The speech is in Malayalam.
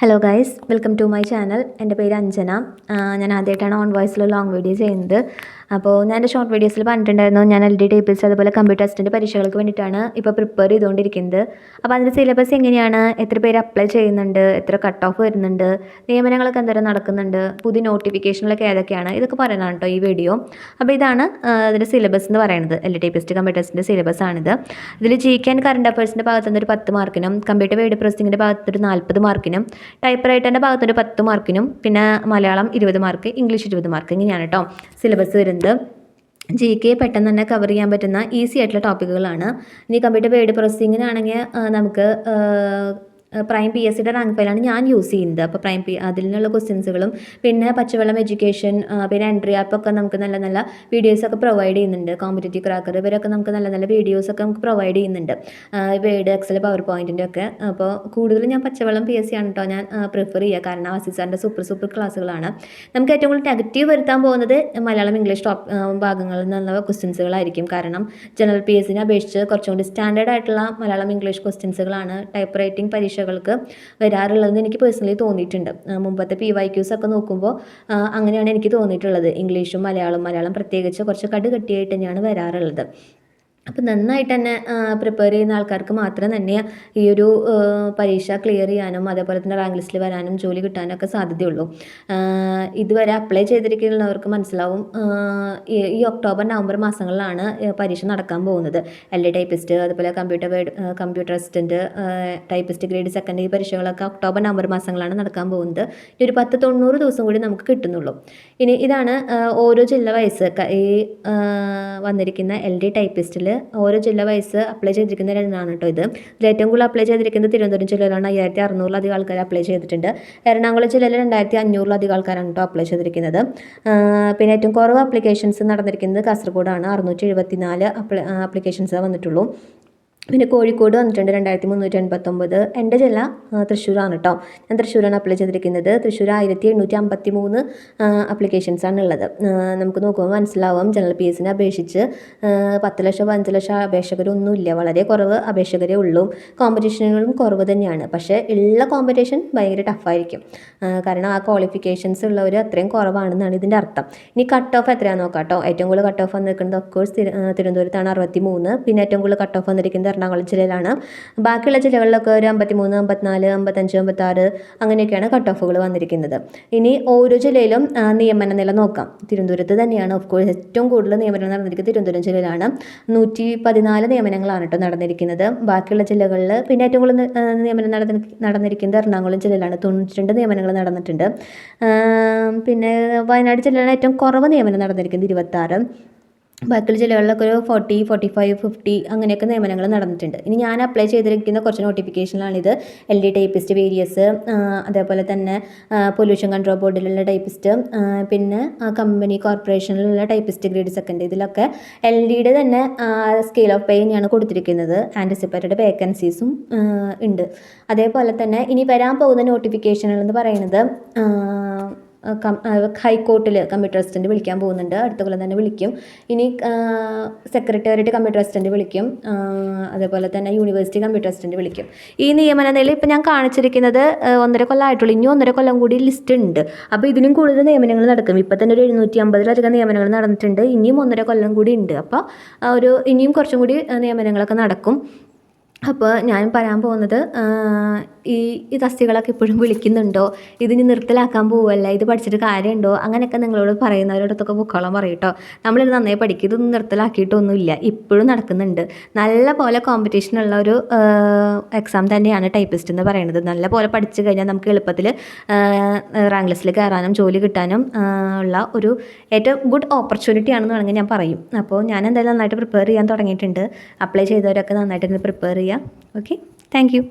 Hello guys, welcome to my channel. എൻ്റെ പേര് അഞ്ജന. ഞാൻ ആദ്യമായിട്ടാണ് ഓൺ വോയിസിൽ ലോങ് വീഡിയോ ചെയ്യുന്നത്. അപ്പോൾ ഞാൻ എൻ്റെ ഷോർട്ട് വീഡിയോസിൽ പറഞ്ഞിട്ടുണ്ടായിരുന്നു ഞാൻ LD ടൈപ്പിസ്റ്റ് അതുപോലെ കമ്പ്യൂട്ടർ അസിസ്റ്റൻ്റ് പരീക്ഷകൾക്ക് വേണ്ടിയിട്ടാണ് ഇപ്പോൾ പ്രിപ്പയർ ചെയ്തുകൊണ്ടിരിക്കുന്നത്. അപ്പോൾ അതിൻ്റെ സിലബസ് എങ്ങനെയാണ്, എത്ര പേര് അപ്ലൈ ചെയ്യുന്നുണ്ട്, എത്ര കട്ട് ഓഫ് വരുന്നുണ്ട്, നിയമനങ്ങളൊക്കെ എന്തോരം നടക്കുന്നുണ്ട്, പുതിയ നോട്ടിഫിക്കേഷനിലൊക്കെ ഏതൊക്കെയാണ്, ഇതൊക്കെ പറയാനാണ് കേട്ടോ ഈ വീഡിയോ. അപ്പോൾ ഇതാണ് അതിൻ്റെ സിലബസ് എന്ന് പറയുന്നത്. LD typist computer assistant syllabus ആണിത്. ഇതിൽ GK ആൻഡ് കറണ്ട് അഫയേഴ്സിൻ്റെ ഭാഗത്തുനിന്ന് ഒരു 10 മാർക്കിനും, കമ്പ്യൂട്ടർ വേർഡ് പ്രോസസ്സിങ്ങിൻ്റെ ഭാഗത്തൊരു 40 മാർക്കിനും, ടൈപ്പ് റൈറ്ററിൻ്റെ ഭാഗത്തൊരു 10 മാർക്കിനും, പിന്നെ മലയാളം 20 മാർക്ക്, ഇംഗ്ലീഷ് 20 മാർക്ക്, ഇങ്ങനെയാണ് കേട്ടോ സിലബസ് വരുന്നത്. GK പെട്ടെന്ന് തന്നെ കവർ ചെയ്യാൻ പറ്റുന്ന ഈസി ആയിട്ടുള്ള ടോപ്പിക്കുകളാണ്. ഇനി കമ്പ്യൂട്ടർ വേർഡ് പ്രോസസ്സിങ്ങിനാണെങ്കിൽ നമുക്ക് പ്രൈം PSCയുടെ റാങ്ക് ഫയലാണ് ഞാൻ യൂസ് ചെയ്യുന്നത്. അപ്പോൾ അതിൽ നിന്നുള്ള ക്വസ്റ്റ്യൻസുകളും പിന്നെ പച്ചവെള്ളം എഡ്യൂക്കേഷൻ പിന്നെ എൻട്രി ആപ്പൊക്കെ നമുക്ക് നല്ല നല്ല വീഡിയോസൊക്കെ പ്രൊവൈഡ് ചെയ്യുന്നുണ്ട്. കോമ്പറ്റേറ്റീവ് ക്രാക്കർ ഇവരൊക്കെ നമുക്ക് നല്ല നല്ല വീഡിയോസൊക്കെ നമുക്ക് പ്രൊവൈഡ് ചെയ്യുന്നുണ്ട്, വേർഡ്, എക്സൽ, പവർ പോയിൻറ്റിൻ്റെ ഒക്കെ. അപ്പോൾ കൂടുതലും ഞാൻ പച്ചവെള്ളം PSC ആണ് കേട്ടോ ഞാൻ പ്രിഫർ ചെയ്യുക. കാരണം ആസിസ് സാറിൻ്റെ സൂപ്പർ ക്ലാസ്സുകളാണ്. നമുക്ക് ഏറ്റവും കൂടുതൽ നെഗറ്റീവ് വരുത്താൻ പോകുന്നത് മലയാളം ഇംഗ്ലീഷ് ഭാഗങ്ങളിൽ നിന്നുള്ള ക്വസ്റ്റ്യൻസുകളായിരിക്കും. കാരണം ജനറൽ PSCനെ അപേക്ഷിച്ച് കുറച്ചും കൂടി സ്റ്റാൻഡേർഡ് ആയിട്ടുള്ള മലയാളം ഇംഗ്ലീഷ് ക്വസ്റ്റ്യൻസുകളാണ് ടൈപ്പ് റൈറ്റിംഗ് പരീക്ഷകൾക്ക് വരാറുള്ളതെന്ന് എനിക്ക് പേഴ്സണലി തോന്നിയിട്ടുണ്ട്. മുമ്പത്തെ PYQs ഒക്കെ നോക്കുമ്പോൾ അങ്ങനെയാണ് എനിക്ക് തോന്നിയിട്ടുള്ളത്. ഇംഗ്ലീഷും മലയാളം പ്രത്യേകിച്ച് കുറച്ച് കടുകട്ടിയായിട്ട് തന്നെയാണ് വരാറുള്ളത്. അപ്പോൾ നന്നായിട്ട് തന്നെ പ്രിപ്പയർ ചെയ്യുന്ന ആൾക്കാർക്ക് മാത്രം തന്നെ ഈ ഒരു പരീക്ഷ ക്ലിയർ ചെയ്യാനും അതേപോലെ തന്നെ റാങ്ക് ലിസ്റ്റിൽ വരാനും ജോലി കിട്ടാനൊക്കെ സാധ്യതയുള്ളൂ. ഇതുവരെ അപ്ലൈ ചെയ്തിരിക്കുന്നവർക്ക് മനസ്സിലാവും, ഈ ഒക്ടോബർ നവംബർ മാസങ്ങളിലാണ് പരീക്ഷ നടക്കാൻ പോകുന്നത്. LD ടൈപ്പിസ്റ്റ് അതുപോലെ computer assistant, typist grade second ഈ പരീക്ഷകളൊക്കെ ഒക്ടോബർ നവംബർ മാസങ്ങളാണ് നടക്കാൻ പോകുന്നത്. ഈ ഒരു 10-90 ദിവസം കൂടി നമുക്ക് കിട്ടുന്നുള്ളൂ. ഇനി ഇതാണ് ഓരോ ജില്ല വയസ്സ് ഈ വന്നിരിക്കുന്ന LD ടൈപ്പിസ്റ്റിൽ ഓരോ ജില്ല വയസ്സ് അപ്ലൈ ചെയ്തിരിക്കുന്ന രണ്ടാണ് കേട്ടോ ഇത്. ഏറ്റവും കൂടുതൽ അപ്ലൈ ചെയ്തിരിക്കുന്നത് തിരുവനന്തപുരം ജില്ലയിലാണ്. 5600 ആൾക്കാർ അപ്ലൈ ചെയ്തിട്ടുണ്ട്. എറണാകുളം ജില്ലയിൽ 2500 ആൾക്കാരാണ് കേട്ടോ അപ്ലൈ ചെയ്തിരിക്കുന്നത്. പിന്നെ ഏറ്റവും കുറവ് അപ്ലിക്കേഷൻസ് നടന്നിരിക്കുന്നത് കാസർഗോഡാണ്. 674 അപ്ലിക്കേഷൻസ് വന്നിട്ടുള്ളൂ. പിന്നെ കോഴിക്കോട് വന്നിട്ടുണ്ട് 2389. എൻ്റെ ജില്ല തൃശ്ശൂരാണ് കേട്ടോ. ഞാൻ തൃശ്ശൂരാണ് അപ്ലൈ ചെയ്തിരിക്കുന്നത്. തൃശ്ശൂർ 1753 അപ്ലിക്കേഷൻസാണ് ഉള്ളത്. നമുക്ക് നോക്കുമ്പോൾ മനസ്സിലാവും ജനറൽ PSCനെ അപേക്ഷിച്ച് 10 ലക്ഷം 5 ലക്ഷം അപേക്ഷകരൊന്നുമില്ല. വളരെ കുറവ് അപേക്ഷകരേ ഉള്ളൂ. കോമ്പറ്റീഷനുകളും കുറവ് തന്നെയാണ്. പക്ഷേ ഉള്ള കോമ്പറ്റീഷൻ ഭയങ്കര ടഫായിരിക്കും. കാരണം ആ ക്വാളിഫിക്കേഷൻസ് ഉള്ളവർ അത്രയും കുറവാണെന്നാണ് ഇതിൻ്റെ അർത്ഥം. ഇനി കട്ട് ഓഫ് എത്രയാണെന്ന് നോക്കാം കേട്ടോ. ഏറ്റവും കൂടുതൽ കട്ട് ഓഫ് വന്നിരിക്കുന്നത് ഓഫ്കോഴ്സ് തിരുവനന്തപുരത്താണ് 63. പിന്നെ ഏറ്റവും കൂടുതൽ കട്ട് ഓഫ് വന്നിരിക്കുന്നത് എറണാകുളം ജില്ലയിലാണ്. ബാക്കിയുള്ള ജില്ലകളിലൊക്കെ ഒരു 53, 54, 55, 56 അങ്ങനെയൊക്കെയാണ് കട്ട് ഓഫുകൾ വന്നിരിക്കുന്നത്. ഇനി ഓരോ ജില്ലയിലും നിയമന നില നോക്കാം. തിരുവനന്തപുരത്ത് തന്നെയാണ് ഓഫ്കോഴ്സ് ഏറ്റവും കൂടുതൽ നിയമനം നടന്നിരിക്കുന്നത്. തിരുവനന്തപുരം ജില്ലയിലാണ് 114 നിയമനങ്ങളാണ് കേട്ടോ നടന്നിരിക്കുന്നത്. ബാക്കിയുള്ള ജില്ലകളിൽ പിന്നെ ഏറ്റവും കൂടുതൽ നിയമനം നടന്നിരിക്കുന്നത് എറണാകുളം ജില്ലയിലാണ്. 92 നിയമനങ്ങൾ നടന്നിട്ടുണ്ട്. പിന്നെ വയനാട് ജില്ലയിലാണ് ഏറ്റവും കുറവ് നിയമനം നടന്നിരിക്കുന്നത്, 26. ബാക്കിയുള്ള ജില്ലകളിലൊക്കെ ഒരു 40, 45, 50 അങ്ങനെയൊക്കെ നിയമനങ്ങൾ നടന്നിട്ടുണ്ട്. ഇനി ഞാൻ അപ്ലൈ ചെയ്തിരിക്കുന്ന കുറച്ച് നോട്ടിഫിക്കേഷനിലാണിത്. LD ടൈപ്പിസ്റ്റ് വേരിയസ്, അതേപോലെ തന്നെ പൊല്യൂഷൻ കൺട്രോൾ ബോർഡിലുള്ള ടൈപ്പിസ്റ്റ്, പിന്നെ കമ്പനി കോർപ്പറേഷനിലുള്ള ടൈപ്പിസ്റ്റ് ഗ്രേഡ് സെക്കൻഡ്. ഇതിലൊക്കെ LDയുടെ തന്നെ സ്കെയിൽ ഓഫ് പേ തന്നെയാണ് കൊടുത്തിരിക്കുന്നത്. ആൻറ്റിസിപ്പേറ്റഡ് വേക്കൻസീസും ഉണ്ട്. അതേപോലെ തന്നെ ഇനി വരാൻ പോകുന്ന നോട്ടിഫിക്കേഷനുകൾ എന്ന് പറയുന്നത് ഹൈക്കോർട്ടിൽ കമ്പ്യൂട്ടർ അസിസ്റ്റൻറ്റ് വിളിക്കാൻ പോകുന്നുണ്ട്. അടുത്ത കൊല്ലം തന്നെ വിളിക്കും. ഇനി സെക്രട്ടേറിയറ്റ് കമ്പ്യൂട്ടർ അസിസ്റ്റൻറ്റ് വിളിക്കും. അതേപോലെ തന്നെ യൂണിവേഴ്സിറ്റി കമ്പ്യൂട്ടർ അസിസ്റ്റൻറ്റ് വിളിക്കും. ഈ നിയമന നില ഇപ്പം ഞാൻ കാണിച്ചിരിക്കുന്നത് 1.5 കൊല്ലം ആയിട്ടുള്ളൂ. ഇനി 1.5 കൊല്ലം കൂടി ലിസ്റ്റ് ഉണ്ട്. അപ്പോൾ ഇതിനും കൂടുതൽ നിയമനങ്ങൾ നടക്കും. ഇപ്പം തന്നെ ഒരു 750-ലധികം നിയമനങ്ങൾ നടന്നിട്ടുണ്ട്. ഇനിയും 1.5 കൊല്ലം കൂടി ഉണ്ട്. അപ്പോൾ ഇനിയും കുറച്ചും കൂടി നിയമനങ്ങളൊക്കെ നടക്കും. അപ്പോൾ ഞാൻ പറയാൻ പോകുന്നത് ഈ തസ്തികളൊക്കെ ഇപ്പോഴും വിളിക്കുന്നുണ്ടോ, ഇതിന് നിർത്തലാക്കാൻ പോവല്ല, ഇത് പഠിച്ചിട്ട് കാര്യമുണ്ടോ, അങ്ങനെയൊക്കെ നിങ്ങളോട് പറയുന്നവരോടത്തൊക്കെ പൊക്കോളം പറയും കേട്ടോ. നമ്മളിത് നന്നായി പഠിക്കും, ഇതൊന്നും നിർത്തലാക്കിയിട്ടൊന്നുമില്ല, ഇപ്പോഴും നടക്കുന്നുണ്ട്. നല്ല പോലെ കോമ്പറ്റീഷനുള്ള ഒരു എക്സാം തന്നെയാണ് ടൈപ്പിസ്റ്റ് എന്ന് പറയുന്നത്. നല്ല പോലെ പഠിച്ചു കഴിഞ്ഞാൽ നമുക്ക് എളുപ്പത്തിൽ റാങ്ക് ലിസ്റ്റിൽ കയറാനും ജോലി കിട്ടാനും ഉള്ള ഒരു ഏറ്റവും ഗുഡ് ഓപ്പർച്യൂണിറ്റി ആണെന്ന് വേണമെങ്കിൽ ഞാൻ പറയും. അപ്പോൾ ഞാൻ എന്തായാലും നന്നായിട്ട് പ്രിപ്പയർ ചെയ്യാൻ തുടങ്ങിയിട്ടുണ്ട്. അപ്ലൈ ചെയ്തവരൊക്കെ നന്നായിട്ട് പ്രിപ്പയർ ചെയ്യുക. Okay, thank you.